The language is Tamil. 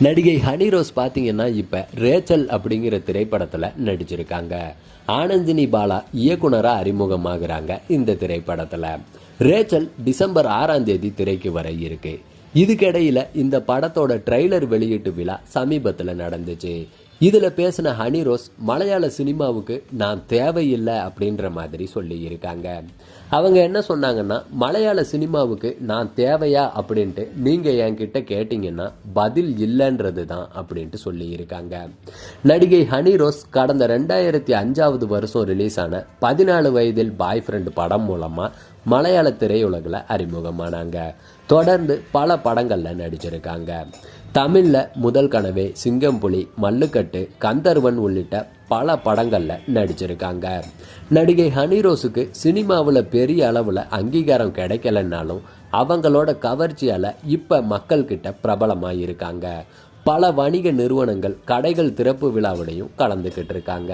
நடிகை ஹனி ரோஸ் பார்த்தீங்கன்னா இப்போ ரேச்சல் அப்படிங்கிற திரைப்படத்தில் நடிச்சிருக்காங்க. ஆனந்தினி பாலா இயக்குனராக அறிமுகமாகறாங்க. இந்த திரைப்படத்தில் ரேச்சல் டிசம்பர் 6ஆம் தேதி திரைக்கு வர இருக்கு. இதுக்கிடையில் இந்த படத்தோட ட்ரெய்லர் வெளியீட்டு விழா சமீபத்தில் நடந்துச்சு. இதில் பேசின ஹனி ரோஸ் மலையாள சினிமாவுக்கு நான் தேவையில்லை அப்படின்ற மாதிரி சொல்லி இருக்காங்க. அவங்க என்ன சொன்னாங்கன்னா, மலையாள சினிமாவுக்கு நான் தேவையா அப்படின்ட்டு நீங்கள் என்கிட்ட கேட்டிங்கன்னா பதில் இல்லைன்றது தான் அப்படின்ட்டு சொல்லி இருக்காங்க. நடிகை ஹனி ரோஸ் கடந்த 2005 வருஷம் ரிலீஸ் ஆன 14 வயதில் பாய் ஃப்ரெண்ட் படம் மூலமாக மலையாள திரையுலகில் அறிமுகமானாங்க. தொடர்ந்து பல படங்களில் நடிச்சிருக்காங்க. தமிழில் முதல் கனவே, சிங்கம்புலி, மல்லுக்கட்டு, கந்தர்வன் உள்ளிட்ட பல படங்களில் நடிச்சிருக்காங்க. நடிகை ஹனி ரோஸுக்கு சினிமாவில் பெரிய அளவில் அங்கீகாரம் கிடைக்கலன்னாலும் அவங்களோட கவர்ச்சியால் இப்போ மக்கள்கிட்ட பிரபலமாக இருக்காங்க. பல வணிக நிறுவனங்கள் கடைகள் திறப்பு விழாவிலையும் கலந்துக்கிட்டு இருக்காங்க.